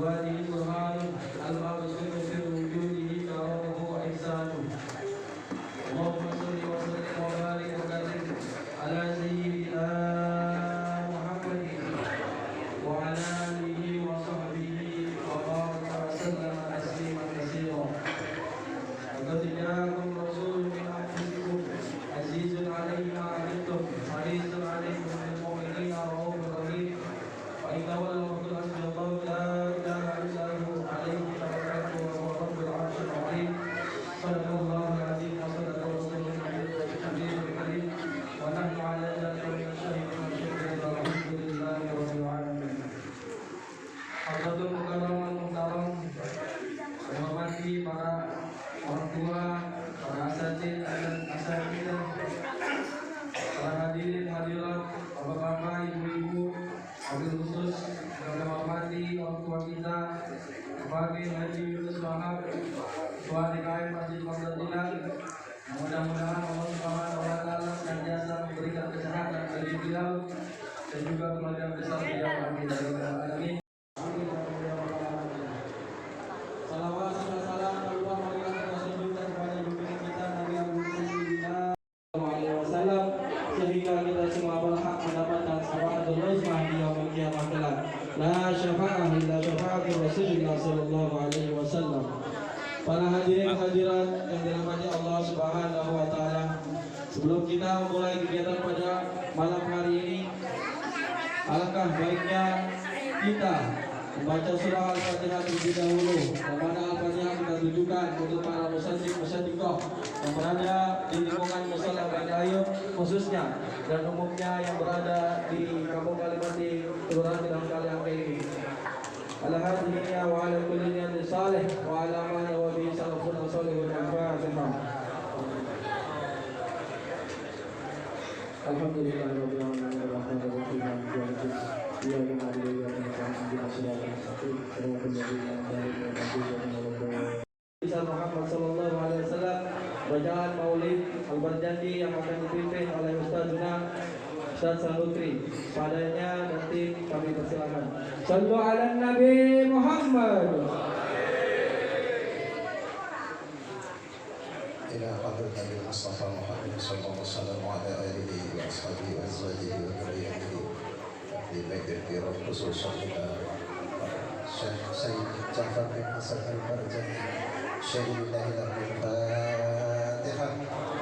أزواجه برهان المبسوط في وجوده كرمه وإحسانه. اللهم صل وسلم وبارك وكرم على سيدنا محمد وعلى آله وصحبه وبارك وسلم تسليما كثيرا. لقد جاءكم رسول من أنفسكم عزيز عليه ما عنتم حريص عليكم بالمؤمنين رؤوف رحيم. وإن تولوا فقل حسبي الله لا إله إلا هو عليه توكلت وهو رب العرش العظيم. صدق الله العظيم وصدق رسوله النبي الكريم ونحن على ذلك من الشهيدين والشكر والحمد لله رب العالمين. Hadratul Mukarram Muhtaram, menghormati para orang tua, para asatidz dan asatidzah, para hadirin hadirat, bapak-bapak, ibu-ibu, wabil khusus yang menghormati orang tua kita, Bapak Haji Yunus Wahab, Ketua DKM Masjid Muhammadiyah. Mudah-mudahan Allah Subhanahu wa taala senantiasa memberikan kesehatan bagi beliau dan juga keluarga besar beliau. Amin ya rabbal alamin. Salawat dan salam Allah mengaturkan kepada junjungan kita Nabi Muhammad SAW sehingga kita semua berhak mendapatkan syafaatul uzma di yaumil qiyamah kelak. La syafa'ah illa syafa'atul Rasulullah sallallahu alaihi wasallam. Para hadirin hadirat yang dirahmati Allah Subhanahu wa taala, sebelum kita memulai kegiatan pada malam hari ini, alangkah baiknya kita membaca surah Al-Fatihah terlebih dahulu. Kepada Al-Fatihah kita tujukan untuk para musaddiq-musaddiqah yang berada di lingkungan musala Baitul khususnya dan umumnya yang berada di Kampung Kalimati, Kelurahan Bidang Kaliangke ini. Ala hadhihi wa ala kulli niyatin salih wa ala ma huwa bihi salafun salihun al-Fatihah. Alhamdulillahirabbil alamin arrahmanir rahim maliki yaumiddin. Iyyaka na'budu wa iyyaka nasta'in ihdinas siratal mustaqim siratal ladzina an'amta 'alaihim ghairil Muhammad sallallahu alaihi wasallam. Bacaan Maulid Al-Barjandi yang akan dipimpin oleh Ustazuna Ustaz Salutri. Padanya nanti kami persilakan. Sallu ala Nabi Muhammad. Ila hadratin Nabi Mustafa Muhammad sallallahu alaihi wasallam wa ala alihi wa ashabihi wa azwajihi wa dhurriyyatihi fi baitil kiram khususan Syekh Sayyid Ja'far bin Hasan Al-Barjandi. Al-Fatihah.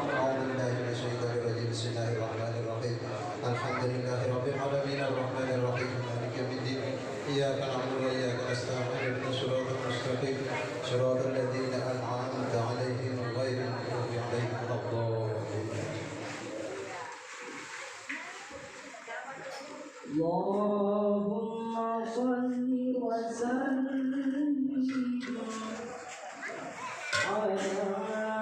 A'udzu billahi minasy syaithanir rajim. Bismillahirrahmanirrahim. Alhamdulillahi rabbil alamin arrahmanir rahim maliki yaumiddin. Iyyaka na'budu wa iyyaka nasta'in ihdinas siratal mustaqim siratal ladzina an'amta 'alaihim ghairil maghdubi 'alaihim waladdallin. Allahumma shalli wa sallim ala sayyidina Muhammad.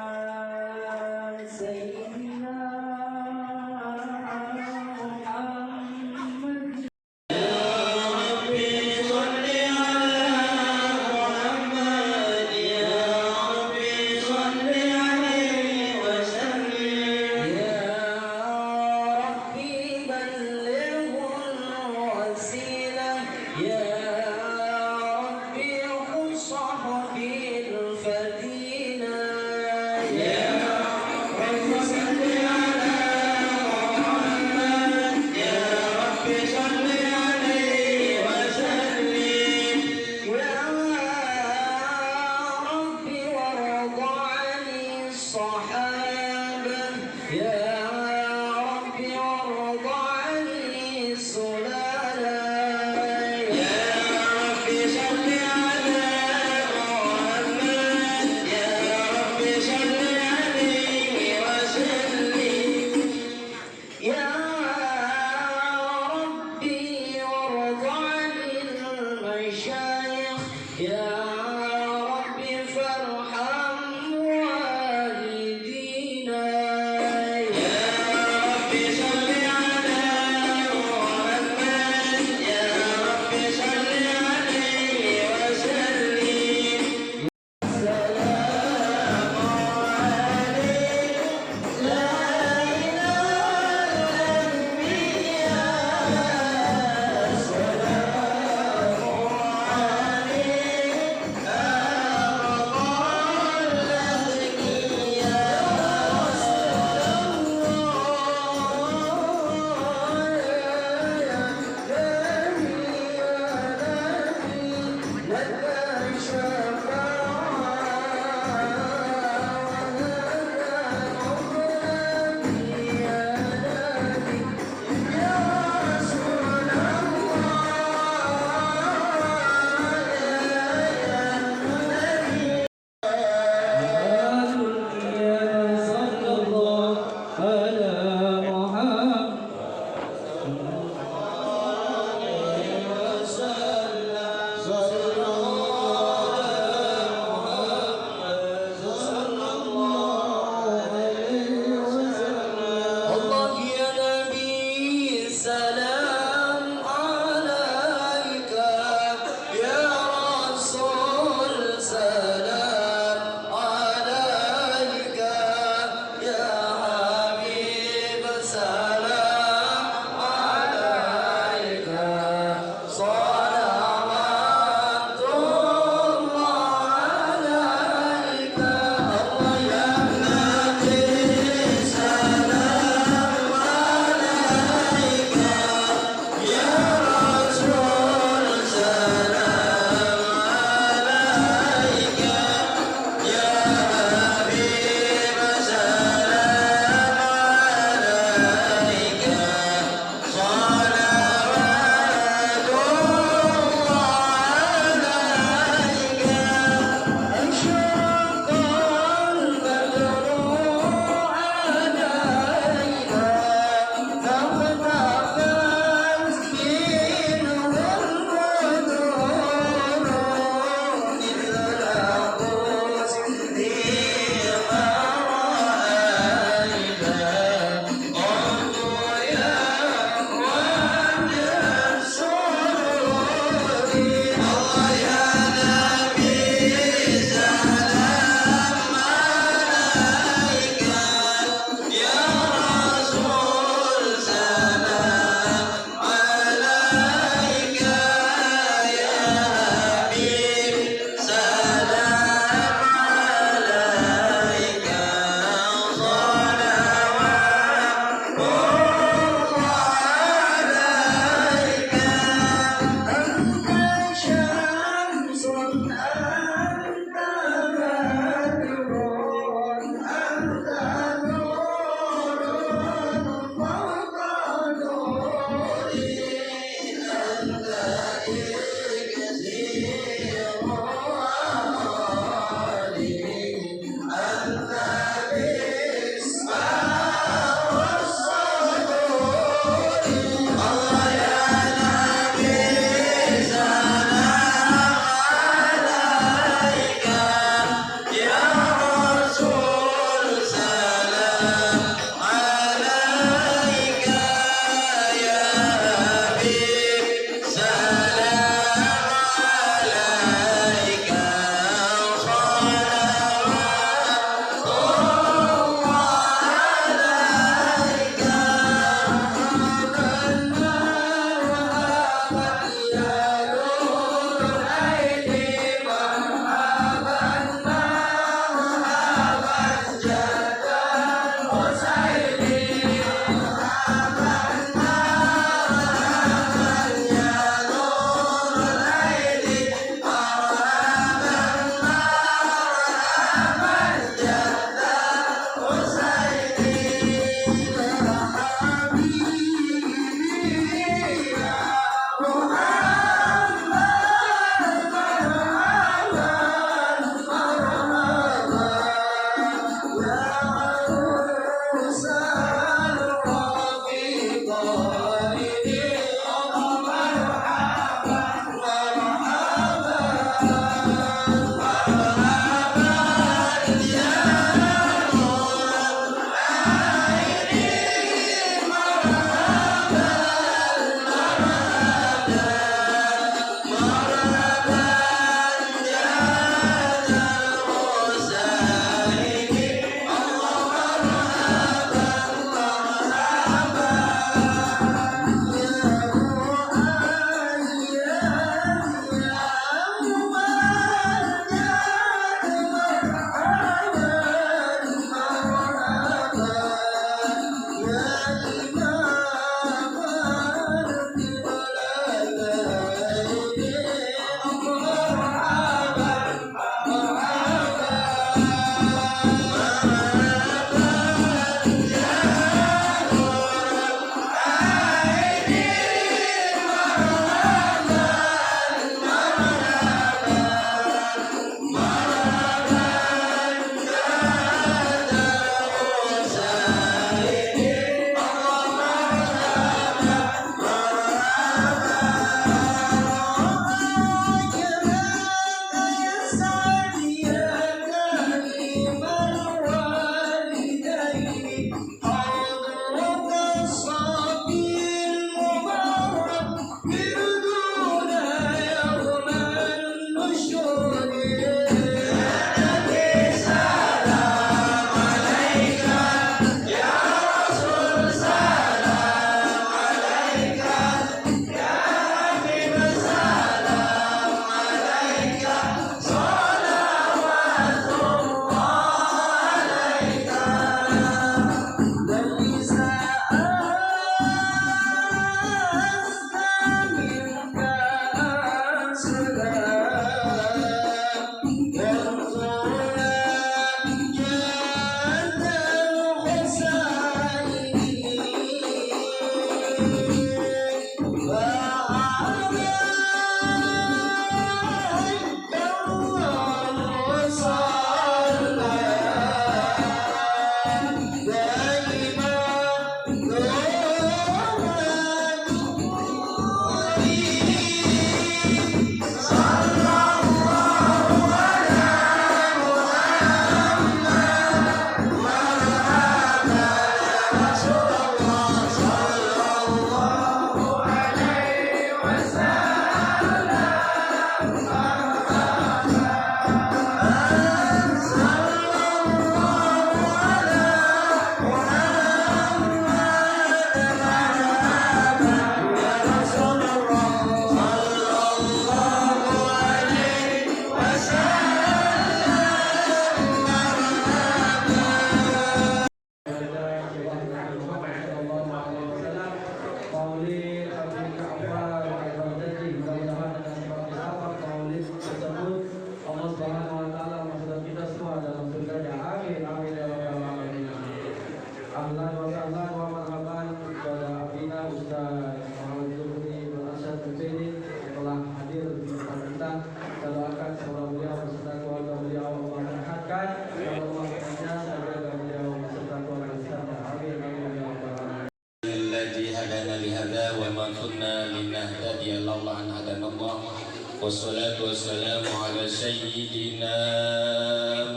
wassalatu wassalamu ala sayyidina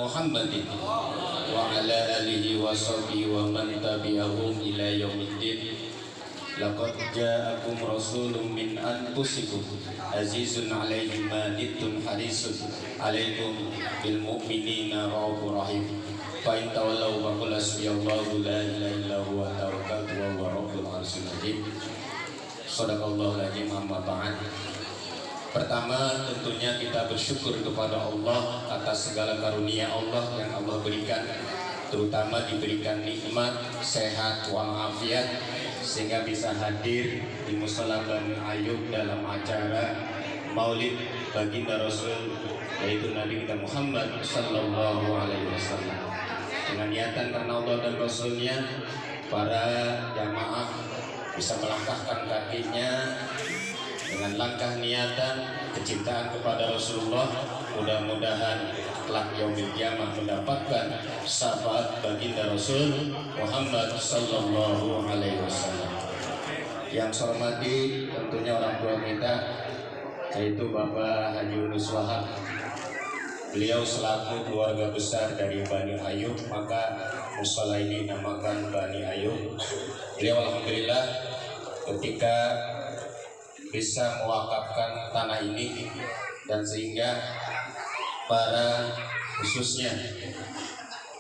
Muhammadin wa ala alihi wa sahbihi wa man tabi'ahum ila yaumiddin. Laqad ja'akum rasulun min anfusikum azizun 'alaihi ma anittum harisun 'alaikum bil mu'minina raufur rahim. Fa in tawallaw fa qul hasbiyallahu la ilaha illa huwa tawakkaltu wa huwa rabbul 'arsyil 'azim. Shadaqallahul 'azim. Amma ba'd. Pertama tentunya kita bersyukur kepada Allah atas segala karunia Allah yang Allah berikan, terutama diberikan nikmat sehat walafiat sehingga bisa hadir di Mushola Bani Ayub dalam acara Maulid Baginda Rasul yaitu Nabi kita Muhammad Sallallahu Alaihi Wasallam. Dengan niatan karena Allah dan Rasulnya, para jamaah bisa melangkahkan kakinya dengan langkah niatan kecintaan kepada Rasulullah. Mudah-mudahan kelak yaumil qiyamah mendapatkan syafaat baginda Rasul Muhammad Sallallahu Alaihi Wasallam. Yang saya hormati tentunya orang tua kita, yaitu Bapak Haji Yunus Wahab. Beliau selaku keluarga besar dari Bani Ayub, maka mushola ini dinamakan Bani Ayub. Beliau alhamdulillah ketika bisa mewakafkan tanah ini, dan sehingga para khususnya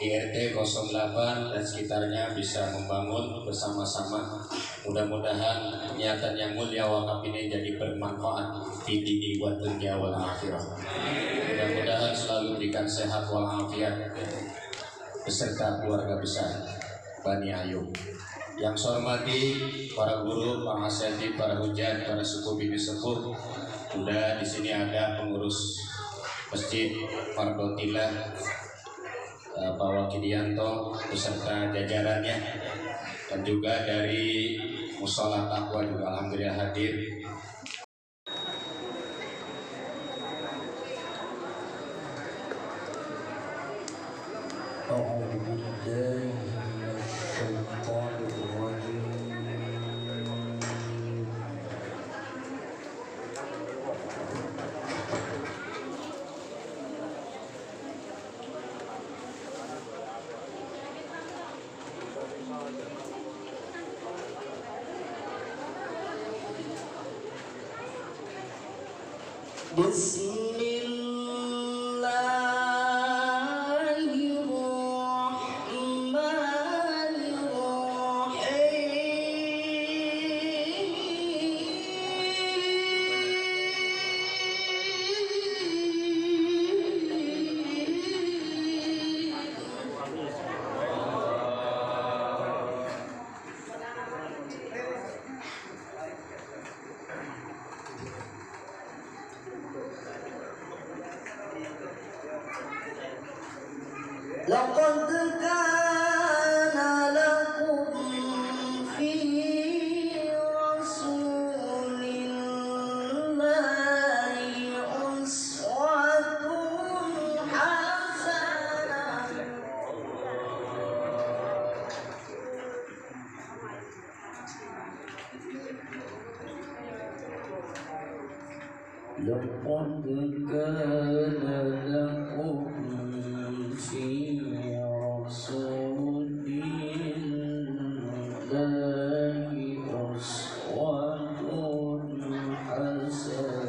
di RT 08 dan sekitarnya bisa membangun bersama-sama. Mudah-mudahan niatan yang mulia wakaf ini jadi bermanfaat di dini wa dunya wal akhirah. Mudah-mudahan selalu berikan sehat walafiat beserta keluarga besar Bani Ayub. Yang saya hormati para guru, para asatidz, para hujat, para suku bini sepuh. Sudah di sini ada pengurus masjid Fardotilah Pak Wakidianto beserta jajarannya, dan juga dari Mushola Taqwa juga alhamdulillah hadir. لقد كان لكم في رسول الله أسوة حسنة لقد كان لكم في رسول الله أسوة حسنة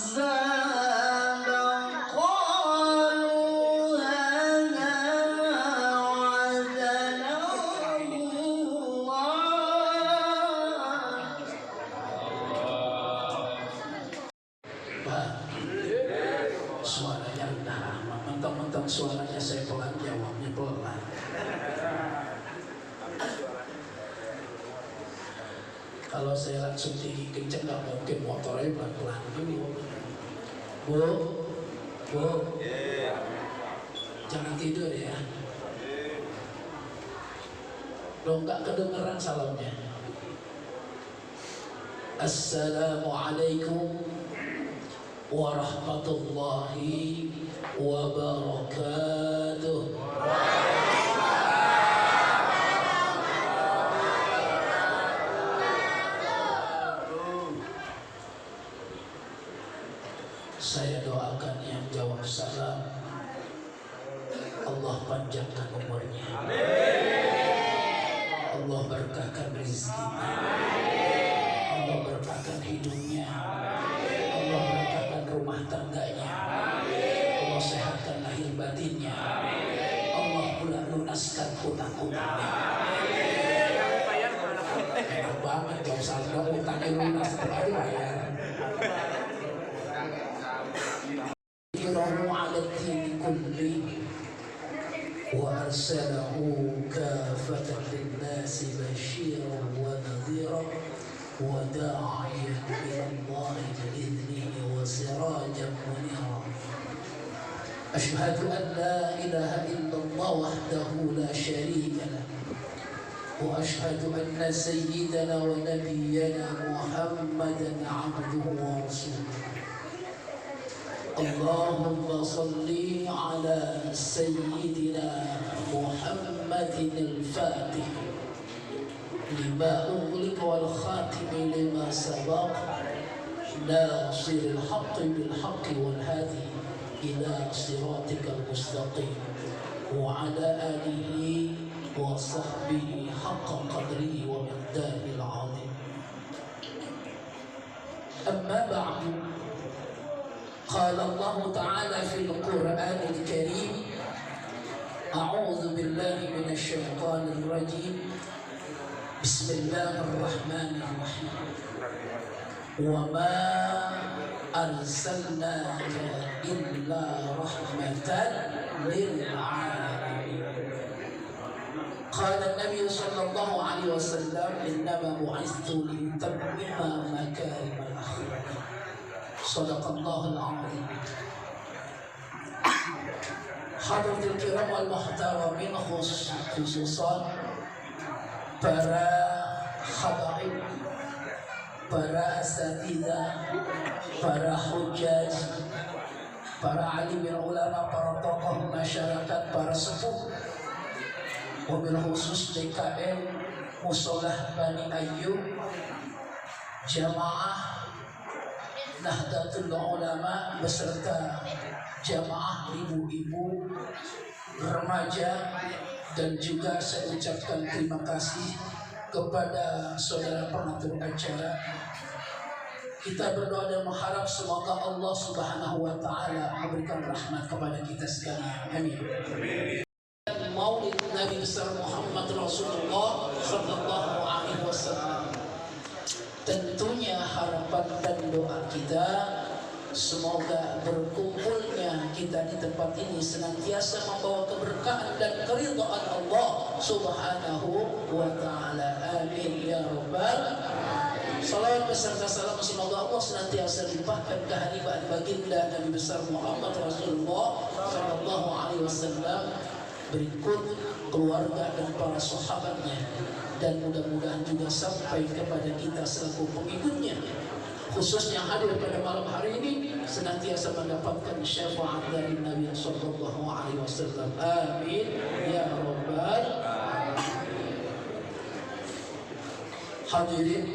الأحزاب Suaranya rendah amat, mentang-mentang suaranya saya pelan, jawabnya pelan. Kalau saya langsung tinggi kenceng nggak mungkin, motornya pelan-pelan dulu. Bu, jangan tidur ya. Lo nggak kedengeran salamnya. Assalamualaikum warahmatullahi wabarakatuh. Saya doakan yang jawab salam, Allah panjangkan umurnya, Allah berkahkan rezekinya, Allah berkahkan hidupnya, Allah berkahkan rumah tangganya, Allah sehatkan lahir batinnya, Allah pula lunaskan utang-utangnya. Enak banget kalau saldo utangnya lunas setelah dibayar. على الدين كله وأرسله كافة للناس بشيرا ونذيرا وداعيا إلى الله بإذنه وسراجا منيرا. أشهد أن لا إله إلا الله وحده لا شريك له، وأشهد أن سيدنا ونبينا محمدا عبده ورسوله. اللهم صل على سيدنا محمد الفاتح لما أغلق والخاتم لما سبق ناصر الحق بالحق والهادي إلى صراطك المستقيم وعلى آله وصحبه حق قدره ومقداره العظيم. أما بعد، قال الله تعالى في القرآن الكريم: أعوذ بالله من الشيطان الرجيم، بسم الله الرحمن الرحيم، وما أرسلناك إلا رحمة للعالمين. قال النبي صلى الله عليه وسلم: إنما بعثت لأتمم مكارم الأخلاق. Sadaqallahul azim. Hadirin kiram wal muhtaramin, khususan para habaib, para asatidzah, para hujjaj, para alim ulama, para tokoh masyarakat, para sepuh, wabil khusus DKM Musolah Bani Ayyub, jamaah Nahdlatul Ulama beserta jamaah ibu-ibu, remaja, dan juga saya ucapkan terima kasih kepada saudara pengatur acara. Kita berdoa dan mengharap semoga Allah Subhanahu wa Ta'ala memberikan rahmat kepada kita sekalian. Amin. Maulid Nabi besar Muhammad Rasulullah Sallallahu Alaihi Wasallam. Tentunya harapan dan doa kita semoga berkumpulnya kita di tempat ini senantiasa membawa keberkahan dan keridhaan Allah Subhanahu wa Ta'ala. Amin ya rabbal alamin. Salawat beserta salam semoga Allah senantiasa limpahkan kehadiran baginda Nabi besar Muhammad Rasulullah Sallallahu Alaihi Wasallam, berikut keluarga dan para sahabatnya, dan mudah-mudahan juga sampai kepada kita selaku pengikutnya, khususnya hadir pada malam hari ini senantiasa mendapatkan syafaat dari Nabi Sallallahu Alaihi Wasallam. Amin ya rabbal alamin. Hadirin,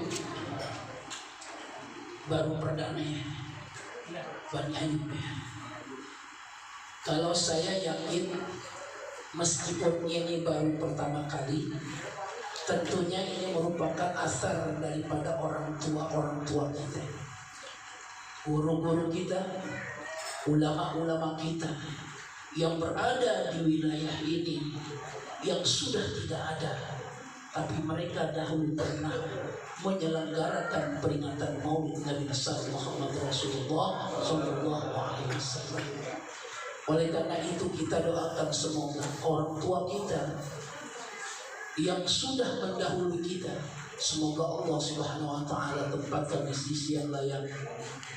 baru perdana ya Bani Ayyub ya. Kalau saya yakin meskipun ini baru pertama kali, tentunya ini merupakan asar daripada orang tua kita, guru-guru kita, ulama-ulama kita yang berada di wilayah ini, yang sudah tidak ada, tapi mereka dahulu pernah menyelenggarakan peringatan Maulid Nabi besar Muhammad Rasulullah Sallallahu Alaihi Wasallam. Oleh karena itu kita doakan semoga orang tua kita yang sudah mendahului kita, semoga Allah Subhanahu wa taala tempatkan di sisi yang layak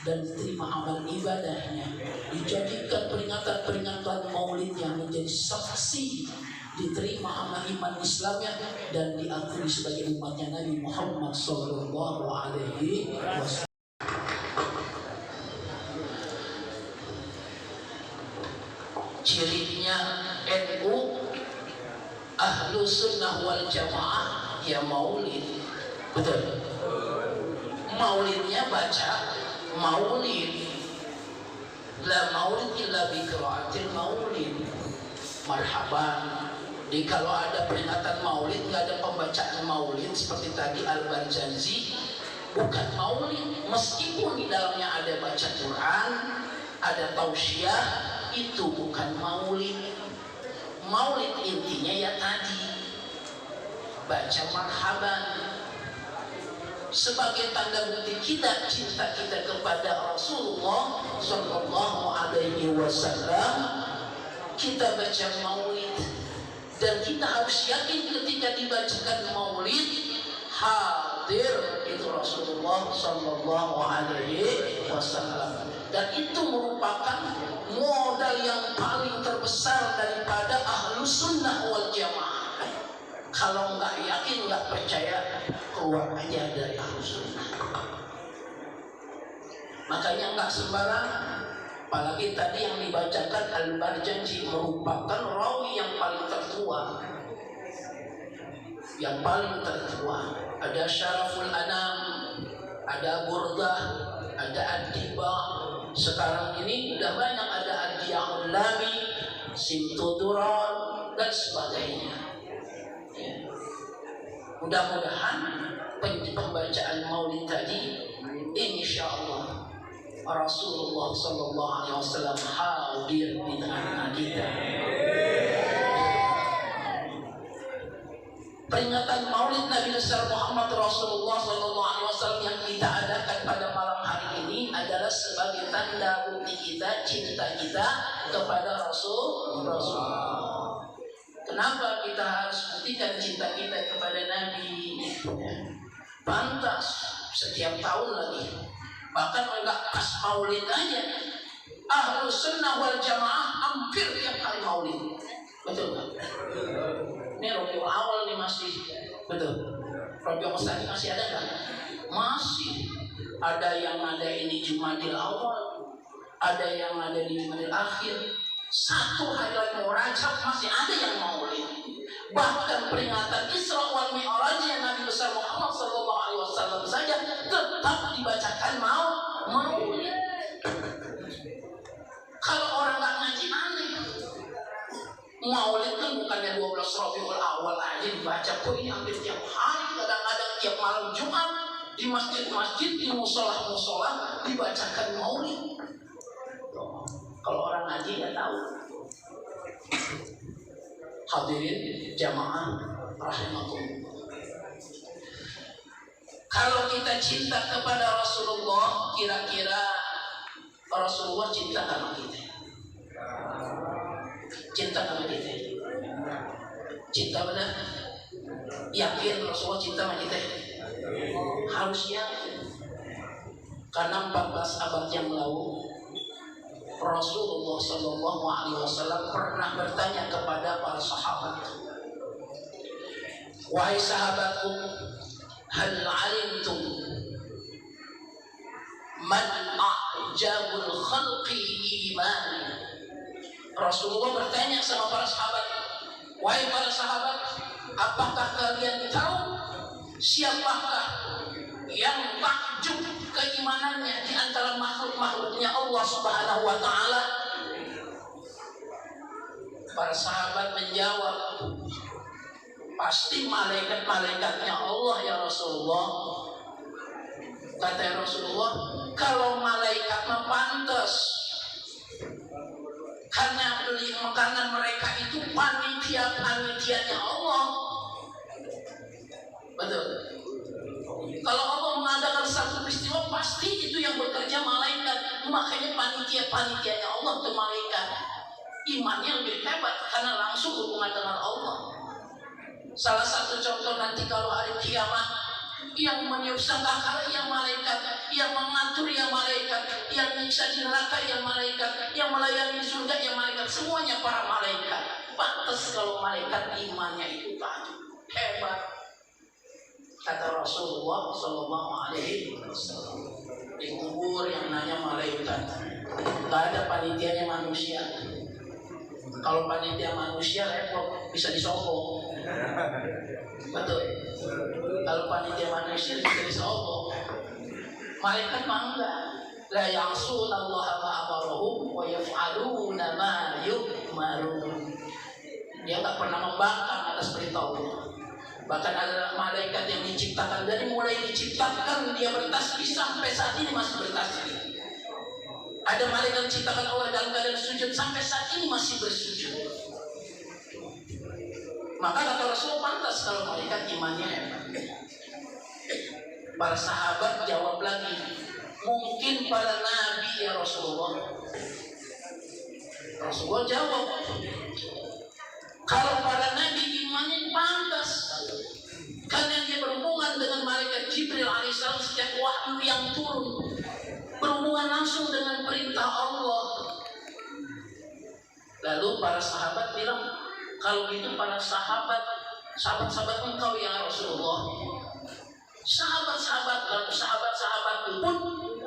dan terima amal ibadahnya, dijadikan peringatan-peringatan maulidnya menjadi saksi diterima amal iman Islamnya dan diakui sebagai umatnya Nabi Muhammad sallallahu alaihi wasallam. Cirinya NU Ahlu Sunnah wal Jamaah ya maulid, betul. Maulidnya baca maulid, la maulid illa bi qiraatil maulid. Marhaban. Jadi kalau ada peringatan maulid, nggak ada pembacaan maulid seperti tadi Al-Barzanji, bukan maulid. Meskipun di dalamnya ada baca Quran, ada tausiah, itu bukan maulid. Maulid intinya ya tadi baca marhaban sebagai tanda bukti kita cinta kita kepada Rasulullah Sallallahu Alaihi Wasallam. Kita baca maulid dan kita harus yakin ketika dibacakan maulid hadir itu Rasulullah Sallallahu Alaihi Wasallam, dan itu merupakan modal yang paling terbesar daripada ahlu sunnah wal jamaah. Kalau nggak yakin, nggak percaya, keluar aja dari ahlu sunnah. Makanya nggak sembarangan. Apalagi tadi yang dibacakan Al-Barzanji merupakan rawi yang paling tertua. Yang paling tertua. Ada Syaraful Anam, ada Burdah, ada Ad-Diba. Sekarang ini udah banyak, ada Ad-Diya'ul Lami, Simtuduran, dan sebagainya. Ya. Mudah-mudahan pembacaan maulid tadi, insyaallah Rasulullah Sallallahu Alaihi Wasallam hadir di tengah kita. Peringatan maulid Nabi besar Muhammad Rasulullah Sallallahu Alaihi Wasallam yang kita adakan pada malam hari ini adalah sebagai tanda bukti kita cinta kita kepada Rasulullah. Kenapa kita harus buktikan cinta kita kepada Nabi? Pantas setiap tahun lagi, bahkan enggak pas maulid aja, ahlu sunnah wal jamaah hampir tiap hari maulid, betul nggak? Ini Rabiul Awal nih masih, betul. Rabiul Mustaqim masih ada nggak? Masih. Ada yang ada ini Jumadil Awal, ada yang ada di Jumadil Akhir. Satu hari lagi mau Rajab masih ada yang maulid. Bahkan peringatan Isra wal Mi'raj yang Nabi besar Muhammad Sallallahu Alaihi Wasallam saja tetap dibacakan maulid. Kalau orang nggak ngaji aneh. Maulid kan bukannya 12 Rabiul Awal aja dibaca, kok ini hampir tiap hari, kadang-kadang tiap malam Jumat di masjid-masjid, di musola-musola dibacakan maulid. Kalau orang ngaji ya tahu. Hadirin jamaah rahimakumullah. Kalau kita cinta kepada Rasulullah, kira-kira Rasulullah cinta sama kita? Cinta sama kita? Cinta benar? Yakin Rasulullah cinta sama kita? Harus yakin. Karena 14 abad yang lalu Rasulullah Sallallahu Alaihi Wasallam pernah bertanya kepada para sahabat, wahai sahabatku, hal alimtum man a'jabul khalqi iman? Rasulullah bertanya sama para sahabat, wahai para sahabat, apakah kalian tahu siapakah yang takjub keimanannya di antara makhluk-makhluknya Allah Subhanahu wa taala? Para sahabat menjawab, pasti malaikat-malaikatnya Allah ya Rasulullah. Kata Rasulullah, kalau malaikat mah pantas, karena mereka itu panitia-panitianya Allah. Betul. Kalau Allah mengadakan satu peristiwa, pasti itu yang bekerja malaikat. Makanya panitia-panitianya Allah itu malaikat. imannya lebih hebat karena langsung hubungan dengan Allah. Salah satu contoh nanti kalau hari kiamat, yang meniup sangkakala yang malaikat, yang mengatur yang malaikat, yang menyiksa di neraka yang malaikat, yang melayani di surga yang malaikat, semuanya para malaikat. Pantas kalau malaikat imannya itu tajam, hebat. Kata Rasulullah Sallallahu Alaihi Wasallam, di kubur yang nanya malaikat, nggak ada panitianya manusia. Kalau panitia manusia repot, bisa disogok. Betul. Kalau panitia manusia bisa disogok. Malaikat mah enggak. La ya'sunallaha ma amarahum wa yaf'aluna ma yu'marun. Dia enggak pernah membangkang atas perintah Allah. Bahkan ada malaikat yang diciptakan dari mulai diciptakan dia bertasbih sampai saat ini masih bertasbih. Ada malaikat diciptakan Allah dalam keadaan sujud sampai saat ini masih bersujud. Maka kata Rasul, pantas kalau malaikat imannya hebat. Para sahabat jawab lagi, mungkin para nabi ya Rasulullah. Rasulullah jawab, kalau para nabi imannya pantas, karena dia berhubungan dengan malaikat Jibril alaihissalam setiap wahyu yang turun, berhubungan langsung dengan perintah Allah. Lalu para sahabat bilang, kalau itu para sahabat-sahabat engkau ya Rasulullah, sahabat-sahabat pun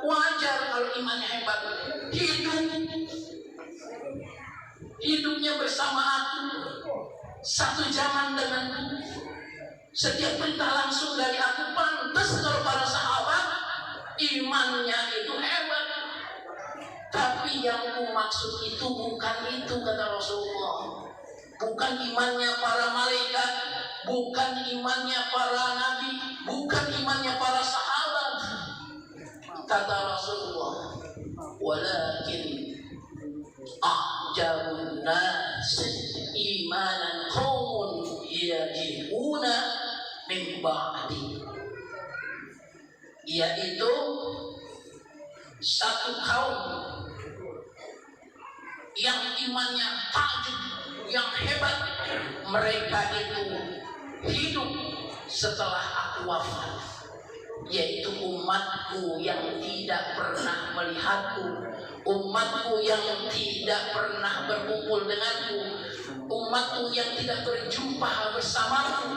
wajar kalau imannya hebat, hidupnya bersama aku, satu zaman denganku, setiap perintah langsung dari aku. Pantas kalau para sahabat imannya itu hebat. Tapi yang ku maksud itu bukan itu, kata Rasulullah. Bukan imannya para malaikat, bukan imannya para nabi, bukan imannya para sahabat. Kata Rasulullah, walakin a'jabun nas imanan qaumun yaji'una min ba'di, yaitu satu kaum yang imannya tajam, yang hebat. Mereka itu hidup setelah aku wafat, yaitu umatku yang tidak pernah melihatku, umatku yang tidak pernah berkumpul denganku, umatku yang tidak berjumpa bersamaku.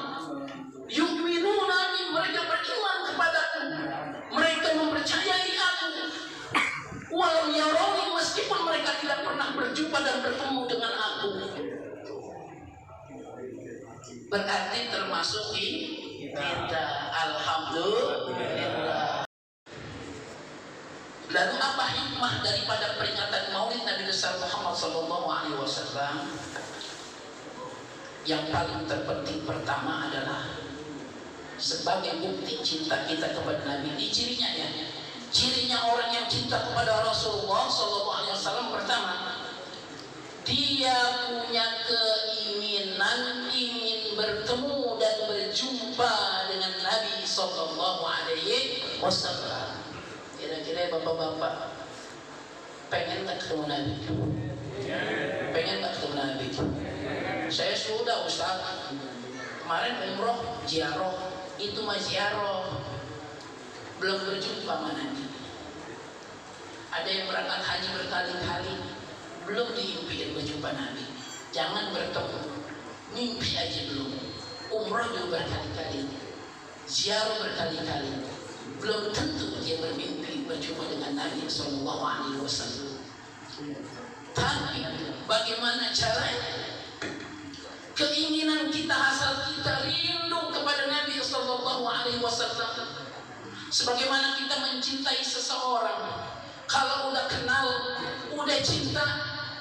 Yu'minuna bi, mereka beriman kepadaku, mereka mempercayai aku. Walau yaroni, meskipun mereka tidak pernah berjumpa dan bertemu dengan aku. Berarti termasuk kita. Alhamdulillah. Lalu apa hikmah daripada peringatan Maulid Nabi besar Muhammad SAW? Yang paling terpenting pertama adalah sebagai bukti cinta kita kepada Nabi. Ini cirinya ya. Cirinya orang yang cinta kepada Rasulullah SAW, pertama, dia punya keinginan ingin bertemu dan berjumpa dengan Nabi SAW. Kira-kira bapak-bapak pengen tak ketemu Nabi? Pengen tak ketemu Nabi? Saya sudah Ustaz, kemarin umroh ziarah, itu mah ziarah, belum berjumpa sama Nabi. Ada yang berangkat haji berkali-kali, belum diimpiin berjumpa Nabi. Jangan bertemu, mimpi aja belum. Umrah juga berkali-kali, ziarah berkali-kali, belum tentu dia bermimpi berjumpa dengan Nabi SAW. Tapi bagaimana caranya? Keinginan kita, hasrat kita rindu kepada Nabi SAW. Sebagaimana kita mencintai seseorang, kalau udah kenal, udah cinta,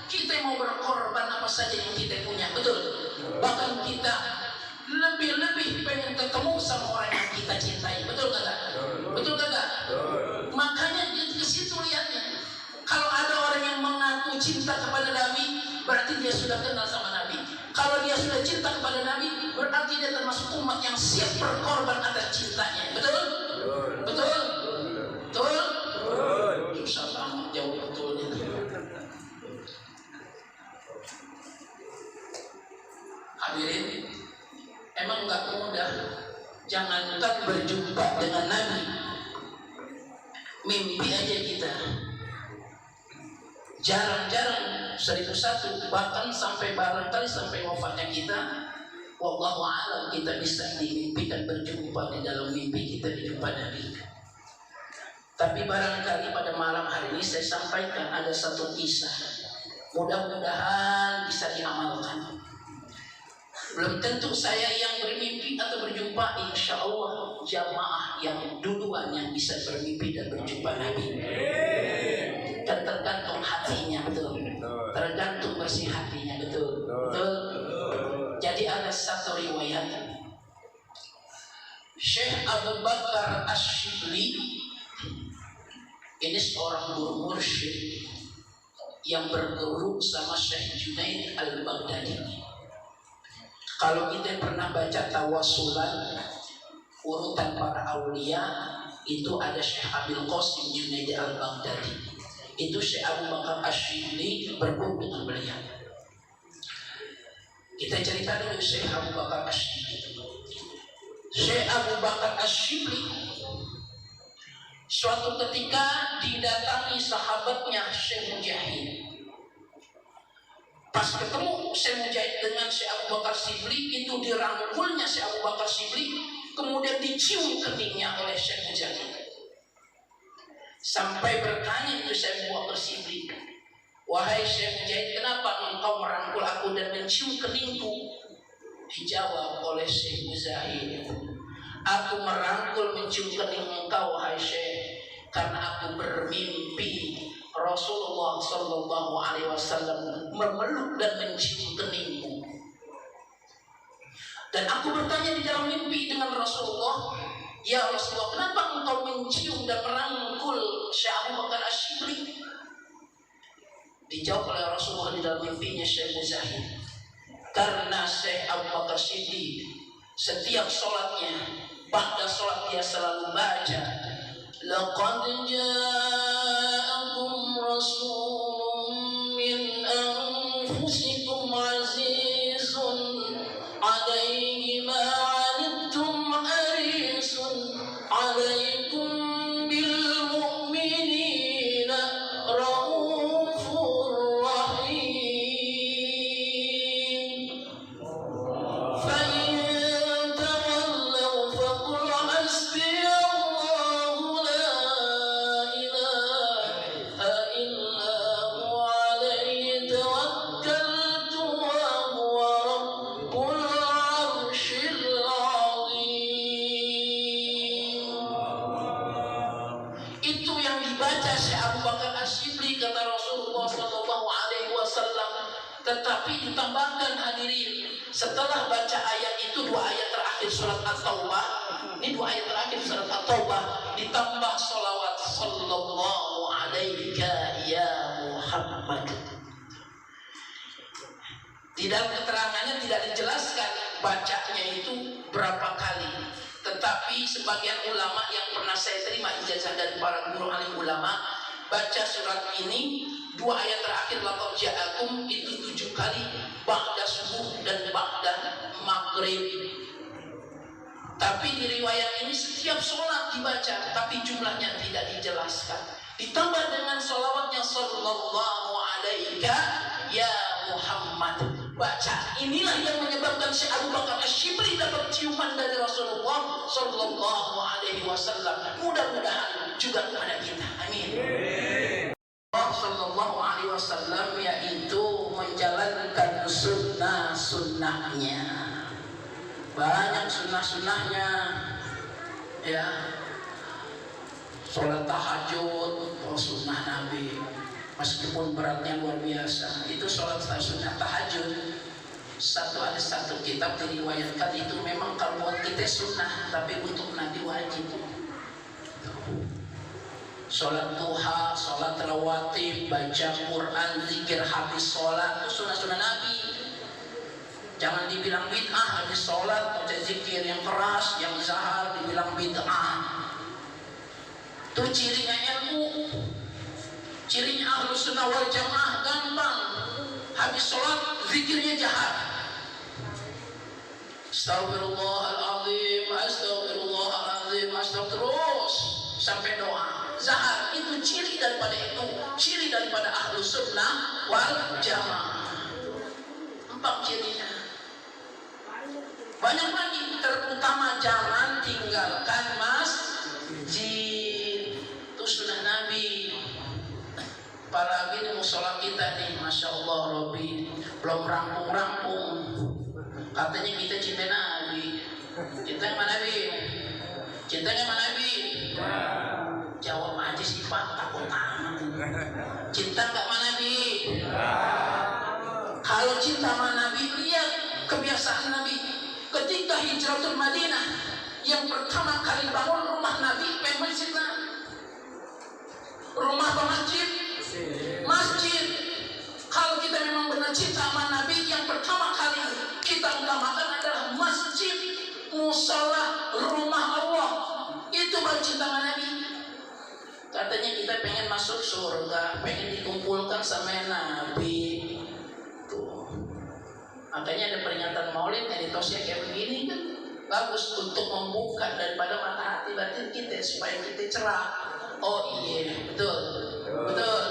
kita mau berkorban apa saja yang kita punya, betul? Bahkan kita lebih pengen ketemu sama orang yang kita cintai, betul kata? Betul kata? Makanya ke situ lihatnya. Kalau ada orang yang mengaku cinta kepada Nabi, berarti dia sudah kenal sama Nabi. Kalau dia sudah cinta kepada Nabi, berarti dia termasuk umat yang siap berkorban atas cintanya, betul? Betul? Betul? Susah banget jauh betul itu. Jangankan berjumpa dengan Nabi, mimpi aja kita jarang-jarang 1001, bahkan sampai barangkali sampai wafatnya kita, wallahu a'lam, kita bisa dimimpikan berjumpa di dalam mimpi kita di depan Nabi. Tapi barangkali pada malam hari ini saya sampaikan ada satu kisah, mudah-mudahan bisa diamalkan. Belum tentu saya yang bermimpi atau berjumpa, insya Allah jamaah yang duluan yang bisa bermimpi dan berjumpa Nabi. Dan tergantung hatinya, betul. Tergantung bersih hatinya, betul. Betul. Jadi ada satu riwayat, Syekh Abu Bakar Ash-Shibli ini seorang guru mursyid yang berguru sama Syekh Junaid Al-Baghdadi. Kalau kita pernah baca Tawassulan, urutan para aulia, itu ada Syekh Abil Qasim Junaid Al-Baghdadi. Itu Syekh Abu Bakar Ash-Shibli berguru dengan beliau. Kita cerita dulu Syekh Abu Bakar Ash-Shibli. Syekh Abu Bakar Ash-Shibli suatu ketika didatangi sahabatnya Syekh Mujahid. Pas ketemu Syekh Mujahid dengan Syekh Abu Bakar Shibli, itu dirangkulnya Syekh Abu Bakar Shibli, kemudian dicium keningnya oleh Syekh Mujahid. Sampai bertanya itu Syekh Abu Bakar Shibli, wahai Syekh Mujahid, kenapa engkau merangkul aku dan mencium keningku? Dijawab oleh Syekh Mujahid, aku merangkul mencium kening engkau wahai Syekh karena aku bermimpi Rasulullah Sallallahu Alaihi Wasallam memeluk dan mencium keningmu. Dan aku bertanya di dalam mimpi dengan Rasulullah, ya Rasulullah, kenapa engkau mencium dan merangkul Syekh Abu Bakar Ash-Shibli? Dijawab oleh Rasulullah di dalam mimpinya Syekh Mujahid, karena Syekh Abu Bakar Shibli setiap sholatnya, ba'da sholat dia selalu baca, laqad ja'akum rasulun min anfusikum azizun alaihi ma 'anittum harisun alaikum bil mu'minina raufur rahim fa in tawallaw faqul hasbiyallahu la ilaha illa huwa alayhi tawakkaltu wa huwa rabbul arsyil azim. Itu yang dibaca Syekh Abu Bakar Ash-Shibli kata Rasulullah Sallallahu Alaihi Wasallam. Tetapi ditambahkan hadirin, setelah baca ayat itu, dua ayat terakhir surat At-Taubah, ini dua ayat terakhir surat At-Taubah, ditambah sholawat sallallahu alaika ya Muhammad. Di dalam keterangannya tidak dijelaskan bacanya itu berapa kali. Tetapi sebagian ulama yang pernah saya terima ijazah dari para guru alim ulama, baca surat ini, dua ayat terakhir laqad ja'akum itu 7 kali ba'da subuh dan ba'da maghrib. Tapi di riwayat ini setiap sholat dibaca, tapi jumlahnya tidak dijelaskan. Ditambah dengan sholawatnya sallallahu alaika ya Muhammad. Baca inilah yang menyebabkan Syekh Abu Bakar Ash-Shibli dapat ciuman dari Rasulullah Sallallahu Alaihi Wasallam. Mudah-mudahan juga kepada kita. Amin. Sallallahu Alaihi Wasallam yaitu menjalankan sunnah-sunnahnya. Banyak sunnah-sunnahnya, ya. Sholat tahajud, sunnah Nabi. Meskipun beratnya luar biasa, itu sholat sunnah tahajud. Ada satu kitab diriwayatkan itu memang kalau buat kita sunnah, tapi untuk Nabi wajib. Sholat duha, sholat rawatib, baca Quran, zikir habis sholat, itu sunnah-sunnah Nabi. Jangan dibilang bid'ah habis sholat, baca zikir yang keras, yang zahar, dibilang bid'ah. Itu cirinya ilmu. Cirinya ahlus sunnah wal jamaah gampang. Habis sholat zikirnya jahat. Astaghfirullahaladzim, astagfirullahaladzim, terus sampai doa. Zahar itu ciri daripada ahlus sunnah wal jamaah. 4 cirinya. Banyak lagi, terutama jangan tinggalkan masjid. Itu sunnah Nabi. Apalagi di musola kita nih, Masya Allah, Robi belum rampung-rampung. Katanya kita cinta Nabi. Cinta sama Nabi? Cinta sama Nabi? Jawab aja sih Pak, takut amat. Cinta nggak sama Nabi? Kalau cinta sama Nabi, lihat kebiasaan Nabi. Ketika hijratul Madinah, yang pertama kali bangun rumah Nabi, masjid Nabi. Rumah apa masjid? Masjid. Kalau kita memang benar cinta sama Nabi, yang pertama kali kita utamakan adalah masjid, musola, rumah Allah. Itu baru cinta sama Nabi. Katanya kita pengen masuk surga, pengen dikumpulkan sama Nabi. Tuh. Makanya ada peringatan Maulid yang ditosnya kayak begini kan. Bagus untuk membuka daripada mata hati batin kita supaya kita cerah. Oh iya, betul. Betul.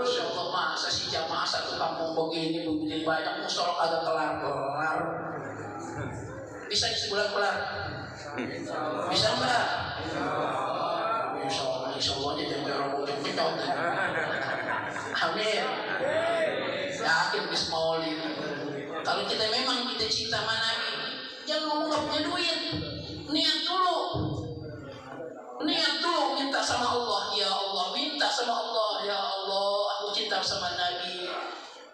Masya Allah, masa si jamaah satu kampung begini banyak musola kagak kelar-kelar. Bisa sebulan kelar? Bisa enggak? Insya Allah aja jangan orang penyot. Amin. Yakin bis Maulid. Kalau kita memang kita cinta sama Nabi, jangan ngomong gak punya duit. Niat dulu. Niat dulu minta sama Allah. Ya Allah, minta sama Allah. Ya Allah, aku cinta sama Nabi.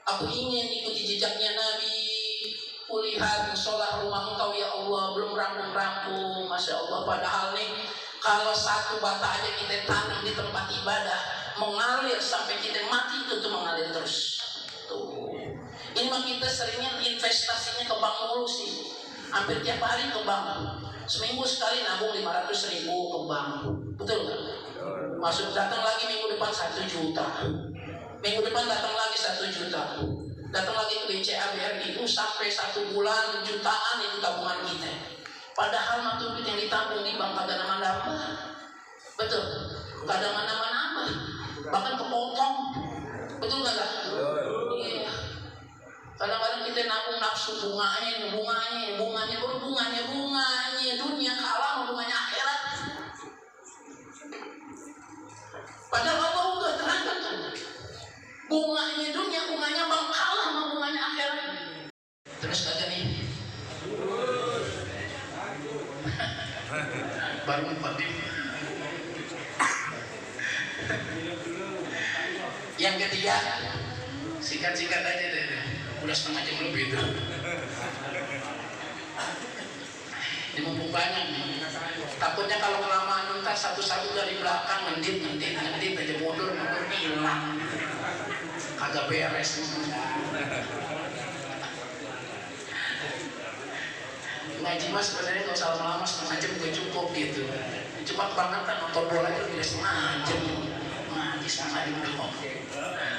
Aku ingin ikuti jejaknya Nabi. Kulihat musola rumah engkau ya Allah, belum rampung-rampung. Masya Allah, padahal nih kalau satu bata aja kita tanam di tempat ibadah, mengalir sampai kita mati, itu tuh mengalir terus. Tuh. Ini mah kita seringnya investasinya ke bank mulu sih. Hampir tiap hari ke bank. Seminggu sekali nabung 500.000 ke bank. Betul nggak? Masuk datang lagi minggu depan 1 juta. Minggu depan datang lagi 1 juta. Datang lagi ke BCA BRI itu sampai 1 bulan jutaan itu tabungan kita. Padahal mah duit yang ditabung di bank kagak nama-nama. Betul. Kadang nama-nama. Bahkan kepotong. Betul nggak? Iya. Kadang-kadang kita nabung nafsu bunganya baru bunganya dunia kalah bunganya akhirat. Padahal Allah udah terangkan tuh. Bunganya dunia, bunganya bang kalah sama bunganya akhirat. Terus kagak nih? Baru 4 dim. Yang ketiga, sikat-sikat aja deh. Udah setengah jam lebih itu. Ini mumpung banyak nih. Takutnya kalau kelamaan ntar satu-satu dari belakang ngedit aja mundur hilang. Kagak beres. Ngaji mas sebenarnya kalau salah lama setengah jam udah cukup gitu. Cuma kebangetan nonton bola aja udah setengah jam. Ngaji setengah jam doang.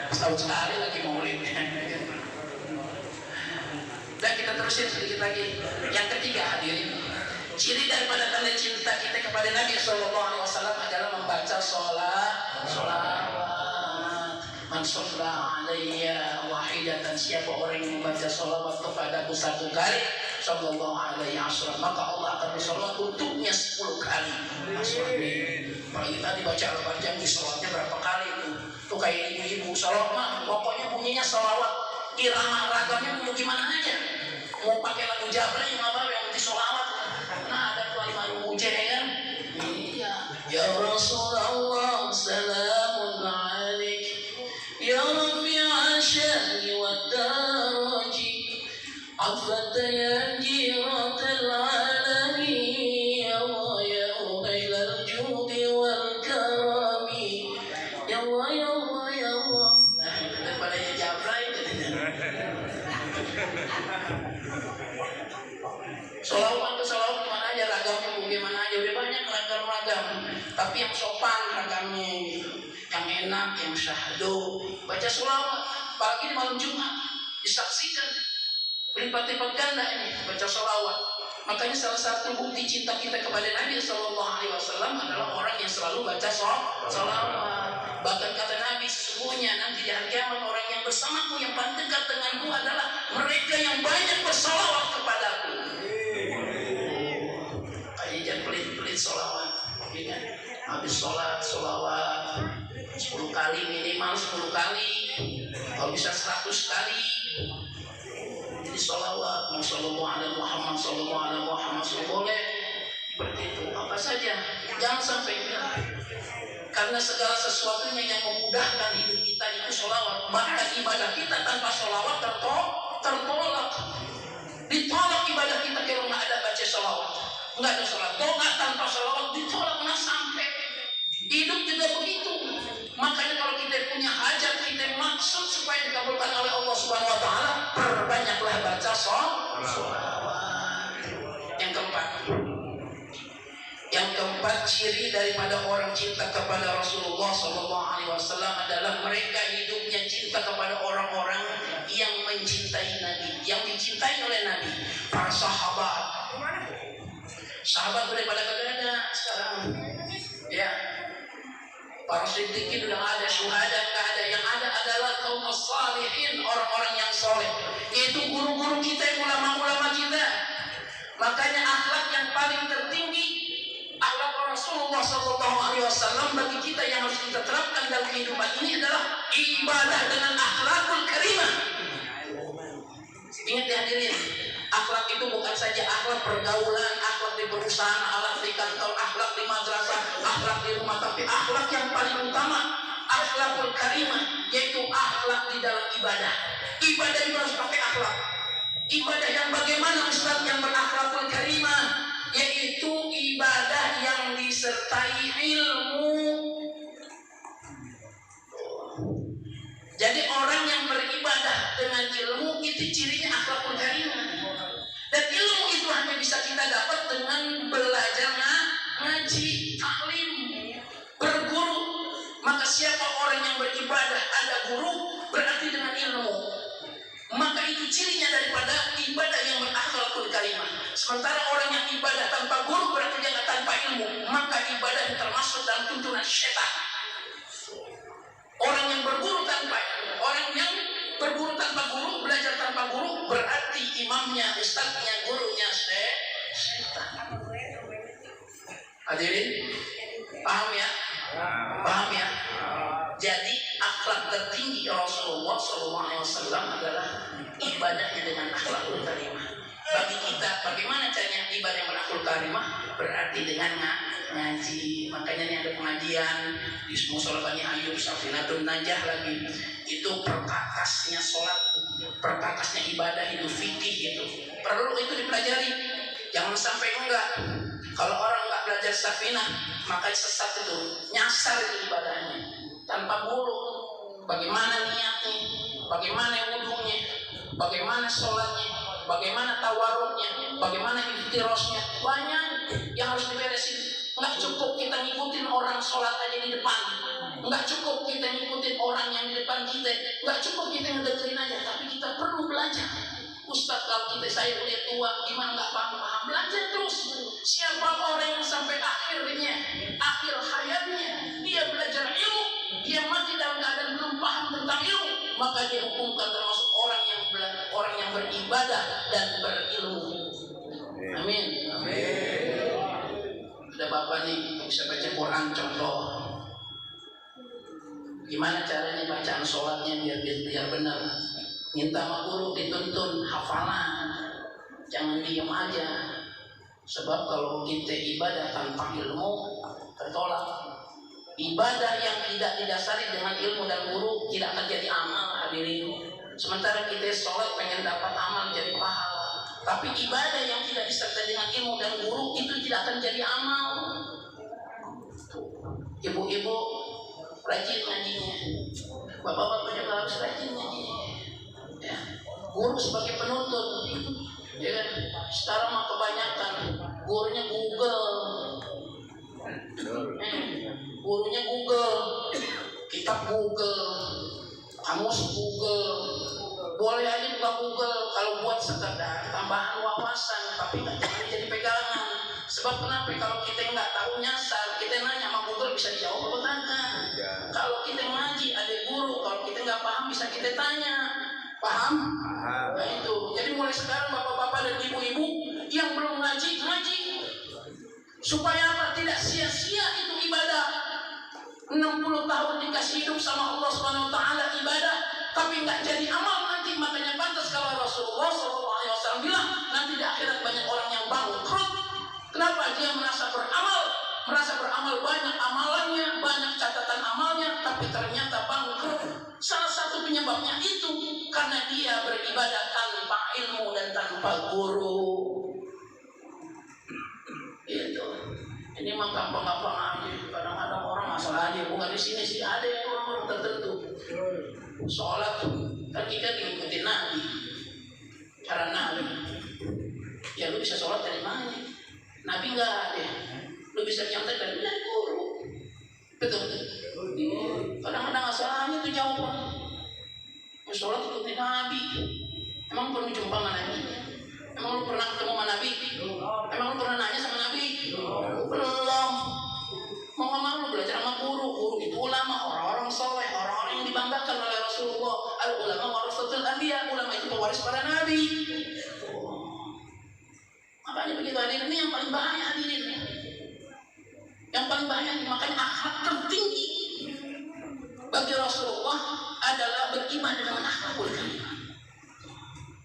Setahun sekali lagi Maulid. Dan kita terusin sedikit lagi. Yang ketiga hadirin, ciri daripada tanda cinta kita kepada Nabi SAW adalah membaca sholawat. Man shalla alayya wahidatan, siapa orang yang membaca sholawat kepadaku 1 kali, sallallahu alaihi wasallam, maka Allah akan bersolawat untuknya 10 kali. Apalagi tadi baca Al-Baqarah, sholawatnya berapa kali itu? Tuh kayak ibu-ibu sholawat mah, pokoknya bunyinya sholawat. Irama ragamnya mau gimana aja, mau pakai lagu Jabra yang apa yang disolawat. Nah ada kalimat muja kan, iya ya Rasulullah salamun alaik ya rafi'a syahri wa daraji afata ya jiratal alami ya Allah ya uhailal judi wal karami ya Allah ya Allah ya Allah. Nah daripada ya Jabra Solawat ke solawat gimana aja, ragamnya bagaimana aja, udah banyak ragam-ragam. Tapi yang sopan ragamnya, yang enak, yang syahdu, baca solawat. Apalagi di malam Jumat, disaksikan berlipat-lipat ganda ini baca solawat. Makanya salah satu bukti cinta kita kepada Nabi SAW adalah orang yang selalu baca sholawat. Bahkan kata Nabi, sesungguhnya nanti di hari kiamat orang yang bersamaku yang paling dekat denganku adalah mereka yang banyak bersolawat kepadaku. Kayaknya jangan pelit-pelit sholawat, ya kan? Habis sholat, sholawat 10 kali, minimal 10 kali, kalau bisa 100 kali. Jadi sholawat, sallallahu alaihi Muhammad, sallallahu alaihi Muhammad, boleh seperti itu, apa saja, jangan sampai hilang. Karena segala sesuatunya yang memudahkan hidup kita itu sholawat. Bahkan ibadah kita tanpa sholawat tertolak. Ditolak ibadah kita kalau nggak ada baca sholawat, nggak ada sholat. Doa tanpa sholawat ditolak, nggak sampai. Hidup juga begitu. Makanya kalau kita punya hajat, kita maksud supaya dikabulkan oleh Allah Subhanahu Wa Taala, perbanyaklah baca sholawat. Yang keempat, ciri daripada orang cinta kepada Rasulullah SAW adalah mereka hidupnya cinta kepada orang-orang yang mencintai Nabi, yang dicintai oleh Nabi. Para sahabat sudah pada kagak sekarang, ya. Para siddiqin udah ada, syuhada nggak ada. Yang ada adalah kaum as-salihin, orang-orang yang soleh. Itu guru-guru kita, ulama-ulama kita. Makanya akhlak yang paling tertinggi, akhlak Rasulullah SAW bagi kita yang harus kita terapkan dalam kehidupan ini adalah ibadah dengan akhlakul karimah. Ingat ya hadirin, akhlak itu bukan saja akhlak pergaulan, akhlak di perusahaan, akhlak di kantor, akhlak di madrasah, akhlak di rumah, tapi akhlak yang paling utama, akhlakul karimah, yaitu akhlak di dalam ibadah. Ibadah itu harus pakai akhlak. Ibadah yang bagaimana Ustaz yang berakhlakul karimah? Yaitu ibadah yang disertai ilmu. Jadi orang yang beribadah dengan ilmu itu cirinya akhlakul karimah. Dan ilmu itu hanya bisa kita dapat dengan belajar ngaji, taklim, berguru. Maka siapa orang yang beribadah ada guru, berarti dengan ilmu. Maka itu cirinya daripada ibadah yang berakhlakul karimah. Sementara orang yang ibadah tanpa guru berarti dia tanpa ilmu, maka ibadah termasuk dalam tuntunan syaitan. Orang yang berguru tanpa ilmu, orang yang berguru tanpa guru, belajar tanpa guru, berarti imamnya, ustadznya, gurunya syaitan. Hadirin, paham ya? Paham ya? Jadi akhlak tertinggi Rasulullah SAW adalah ibadahnya dengan akhlakul karimah. Bagi kita, bagaimana caranya ibadah yang berakhlakul karimah? Berarti dengan ngaji. Makanya ini ada pengajian di Musola Bani Ayub, Safinatun Najah lagi. Itu perkakasnya sholat, perkakasnya ibadah itu fikih itu. Perlu itu dipelajari. Jangan sampai enggak. Kalau orang enggak belajar Safinah, maka sesat itu, nyasar itu ibadahnya. Tanpa guru, bagaimana niatnya, bagaimana wudhunya, bagaimana sholatnya, bagaimana tawaruknya, bagaimana iftirosnya, banyak yang harus diberesin. Nggak cukup kita ngikutin orang sholat aja di depan, nggak cukup kita ngikutin orang yang di depan kita, nggak cukup kita ngedengerin aja, tapi kita perlu belajar. Ustaz, kalau saya udah tua, gimana nggak paham? Belajar terus. Siapa orang yang sampai akhirnya, akhir hayatnya, dia belajar ilmu, dia mati dalam keadaan belum paham tentang ilmu, maka dia hukumkan termasuk orang yang beribadah dan berilmu. Amin. Amin. Ada bapak nih bisa baca Quran contoh. Gimana caranya bacaan sholatnya biar benar? Minta sama guru, dituntun hafalan, jangan diam aja. Sebab kalau kita ibadah tanpa ilmu tertolak. Ibadah yang tidak didasari dengan ilmu dan guru tidak akan jadi amal, hadirin. Sementara kita sholat pengen dapat amal jadi pahala, tapi ibadah yang tidak disertai dengan ilmu dan guru itu tidak akan jadi amal. Ibu-ibu rajin ngajinya, bapak-bapak juga harus rajin ngajinya. Ya. Guru sebagai penuntut, ya kan? Sekarang mah kebanyakan gurunya Google, gurunya Google, kitab Google, kamus Google, boleh aja buka Google kalau buat sekedar tambahan wawasan, tapi nggak jangan jadi Tapi kalau kita nggak tahu nyasar, kita nanya sama Google bisa dijawab apa enggak? Kalau kita ngaji ada guru, kalau kita nggak paham bisa kita tanya. Paham? Nah itu. Jadi mulai sekarang bapak-bapak dan ibu-ibu yang belum ngaji, ngaji. Supaya apa? Tidak sia-sia itu ibadah. 60 tahun dikasih hidup sama Allah Subhanahu wa taala ibadah, tapi nggak jadi amal nanti. Makanya pantas kalau Rasulullah SAW bilang nanti di akhirat banyak orang yang bangkrut. Kenapa? Dia merasa beramal banyak amalannya, banyak catatan amalnya, tapi ternyata bangkrut. Salah satu penyebabnya itu karena dia beribadah tanpa ilmu dan tanpa guru. Itu. Ini mah gampang-gampang aja. Kadang-kadang orang masalah aja, bukan di sini sih ada yang orang-orang tertentu. Sholat kan kita diikuti Nabi, cara Nabi. Ya lu bisa sholat dari mana? Nabi nggak ada. Lu bisa nyontek dari guru. Betul. Kadang-kadang asalnya itu jawaban. Sholat ikuti Nabi. Emang perlu jumpa sama Nabi? Emang lu pernah ketemu sama Nabi? Emang lu pernah nanya sama Nabi? Belum. Mau nggak mau lu belajar sama guru. Guru itu ulama, orang-orang soleh, orang-orang yang dibanggakan oleh Rasulullah. Al ulama warasatul anbiya. Ulama itu pewaris para nabi. Makanya begitu hadirin, ini yang paling bahaya hadirin. Yang paling bahaya, makanya akhlak tertinggi bagi Rasulullah adalah beriman dengan akhlakul karimah.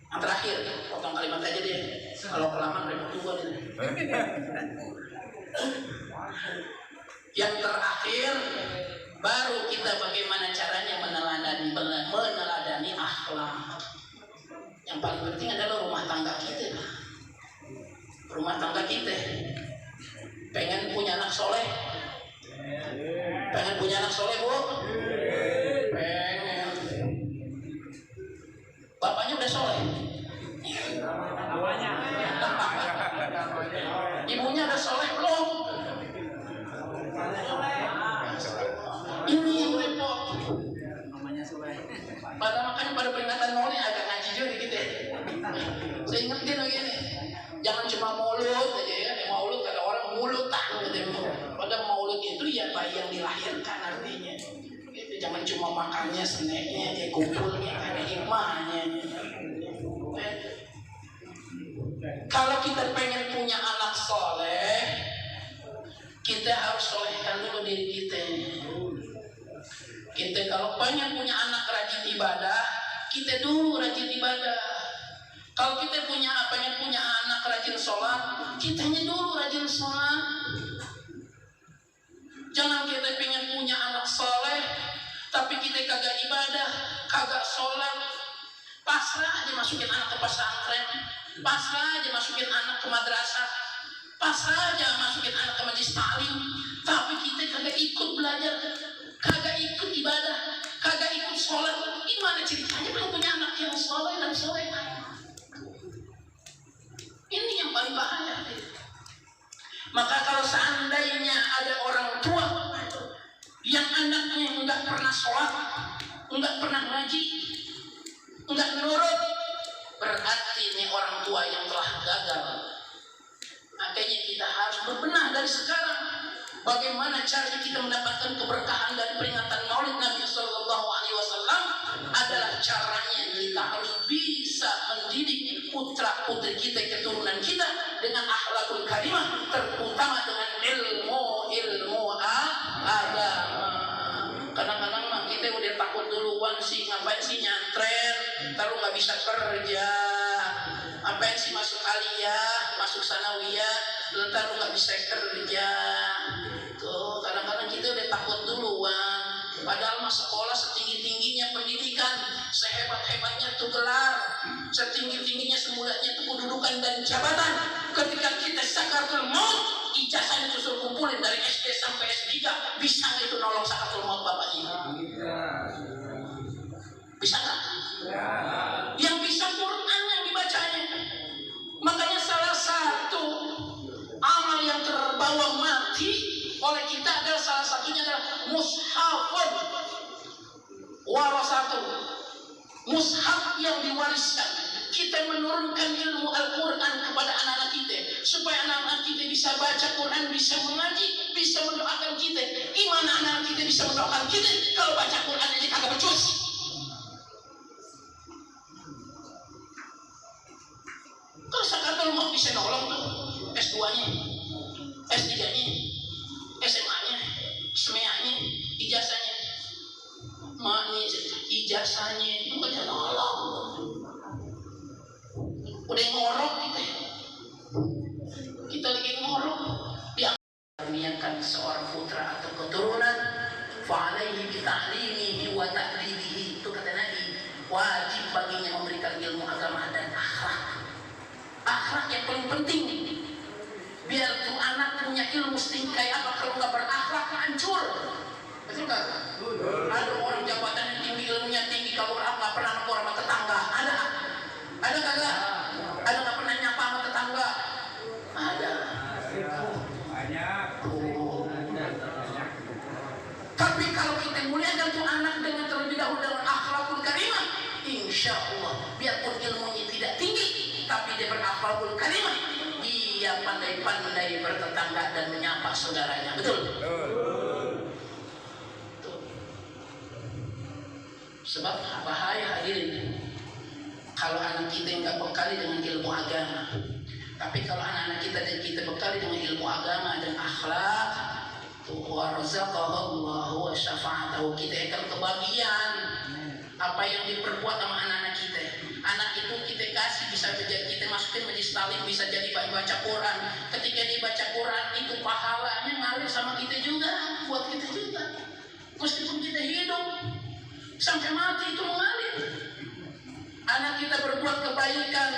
Yang terakhir, potong kalimat aja deh. Kalau kelamaan repot juga nih. Yang terakhir, baru kita bagaimana caranya meneladani akhlak. Yang paling penting adalah rumah tangga kita. Rumah tangga kita pengen punya anak soleh, pengen punya anak soleh bu, pengen. Bapaknya udah soleh, ibunya udah soleh belum? Ini yang repot. Makanya pada peringatan Maulid agak ngaji juga gitu. Saya ingetin lagi nih. Jangan cuma mulut aja ya, maulud kata orang mulutan gitu. Padahal maulud itu ya bayi yang dilahirkan artinya. Gitu. Jangan cuma makannya, snacknya, kayak kumpulnya, kayak hikmahnya. Kalau kita pengen punya anak soleh, kita harus solehkan dulu diri kita. Kita kalau pengen punya anak rajin ibadah, kita dulu rajin ibadah. Kalau kita pengen punya anak rajin sholat, kitanya dulu rajin sholat. Jangan kita pengen punya anak soleh, tapi kita kagak ibadah, kagak sholat. Pasrah aja masukin anak ke pesantren, pasrah aja masukin anak ke madrasah, pasrah aja masukin anak ke majelis taklim, tapi kita kagak ikut belajar, kagak ikut ibadah, kagak ikut sholat. Gimana ceritanya belum punya anak yang soleh dan soleh? Ini yang paling bahaya. Maka kalau seandainya ada orang tua yang anaknya enggak pernah sholat, enggak pernah ngaji, enggak nurut, berarti ini orang tua yang telah gagal. Makanya kita harus berbenah dari sekarang. Bagaimana caranya kita mendapatkan keberkahan dari peringatan Maulid Nabi Sallallahu Alaihi Wasallam adalah caranya kita harus bisa mendidik putra putri kita, keturunan kita dengan akhlakul karimah, terutama dengan ilmu agama. Kadang-kadang mah kita udah takut duluan sih, ngapain sih nyantren, lalu nggak bisa kerja, ngapain sih masuk aliyah, masuk sanawiyah, lalu nggak bisa kerja. Tuh kadang-kadang kita udah takut duluan. Padahal mah sekolah setinggi-tingginya pendidikan, sehebat-hebatnya tuh gelar, setinggi-tingginya semuanya tuh kedudukan dan jabatan. Ketika kita sakaratul maut, ijazahnya susul kumpulin dari SD sampai S3, bisa nggak itu nolong sakaratul maut bapaknya? Bisa nggak? Yang bisa Quran yang dibacanya. Makanya salah satu amal yang terbawa mati oleh kita adalah salah satunya adalah mushafun warasatun, mushaf yang diwariskan. kita menurunkan ilmu Al-Quran kepada anak-anak kita, supaya anak-anak kita bisa baca Quran, bisa mengaji, bisa mendoakan kita. Gimana anak-anak kita bisa mendoakan kita kalau baca Quran aja kagak becus? Kalau Sakaratul Maut bisa nolong tuh S2-nya, S3-nya, SMA-nya, SMEA-nya, ijazahnya. Maknya ijazahnya bukan nolong. Udah ngorok kita lagi ngorok. Dikaruniakan seorang putra atau keturunan, fa'alaihi bita'limihi wa ta'libihi, itu kata Nabi, wajib baginya memberikan ilmu agama dan akhlak. Akhlak yang paling penting. Biar tuh anak punya ilmu setingkai apa, kalau nggak berakhlak hancur. Betul nggak? Ada orang jabatannya tinggi, ilmunya tinggi, kalau orang nggak pernah ngomong sama tetangga, ada kagak? Ada nggak pernah nyapa sama tetangga? Ada. Banyak. Tapi kalau kita muliakan tuh anak dengan terlebih dahulu dengan akhlakul karimah, insya Allah biarpun ilmunya tidak tinggi, tapi dia berakhlakul karimah, dia pandai-pandai bertetangga dan menyapa saudaranya. Betul? Sebab bahaya hadirin kalau anak kita nggak bekali dengan ilmu agama. Tapi kalau anak-anak kita dan kita bekali dengan ilmu agama dan akhlak, warzaqahullahu wa syafa'atahu, kita akan kebagian apa yang diperbuat sama anak-anak kita. Anak itu kita kasih, bisa menjadi, kita masukin majelis taklim, bisa jadi baca Quran. Ketika dibaca Quran itu pahalanya ngalir sama kita juga, buat kita juga. Meskipun kita hidup sampai mati itu mengalir. Anak kita berbuat kebaikan,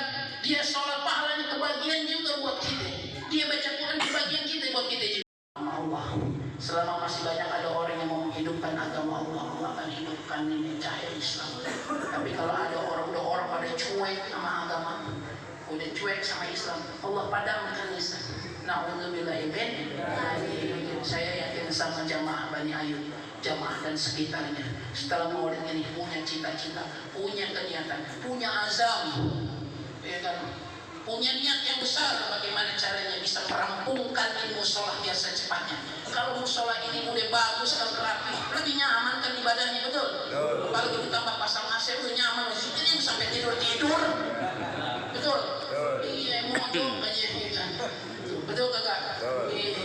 dia sholat, pahalanya kebagian juga buat kita. Dia baca Quran, kebagian kita buat kita juga. Allah, selama masih banyak ada orang yang mau menghidupkan agama Allah, Allah akan hidupkan ini cahaya Islam. Tapi kalau ada orang pada cuek sama agama, udah cuek sama Islam, Allah padamkan Islam. Na'udzubillah ibn. Saya yakin sama jamaah Bani Ayub, jamaah dan sekitarnya, setelah maulid ini punya cita-cita, punya keniatan, punya azam, ya kan? Punya niat yang besar bagaimana caranya bisa merampungkan ini musola biasa cepatnya. Kalau musola ini udah bagus dan rapi, lebih nyaman kan ibadahnya, betul? Kalau ditambah pasang AC udah nyaman, ini sampai tidur, betul? Iya, mondok aja kan, betul kagak?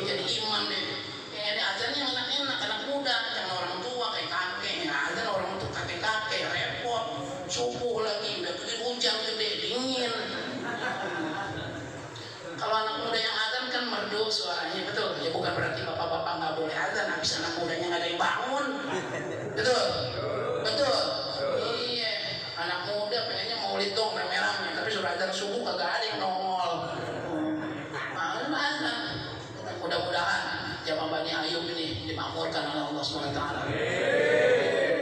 Jadi imam deh. Ada ajarnya enak-enak, anak muda, jangan orang tua kayak kakek. Ada orang tua kakek repot, subuh lagi, udah gede hujan gede dingin. Kalau anak muda yang azan kan merdu suaranya, betul? Ya bukan berarti bapak-bapak nggak boleh azan, habis anak mudanya nggak ada yang bangun, betul? Betul? Iya, anak muda pengennya maulid dong rame-rame, tapi suruh azan subuh kagak ada yang nongol. Azan, mudah-mudahan jamaah Bani Ayub ini dimakmurkan oleh Allah SWT.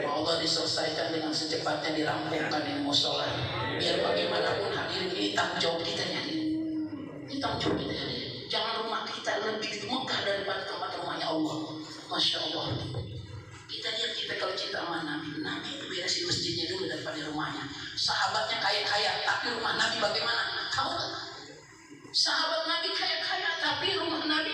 Allah diselesaikan dengan secepatnya, dirampungkan ini musola. Biar bagaimanapun hadirin ini tanggung jawab kita nih. Ini tanggung jawab kita. Jangan rumah kita lebih megah daripada tempat rumahnya Allah. Masya Allah. Kita lihat kalau cinta sama Nabi itu beresin masjidnya dulu daripada rumahnya. Sahabatnya kaya-kaya, tapi rumah Nabi bagaimana? Tahu nggak? Sahabat Nabi kaya-kaya, tapi rumah Nabi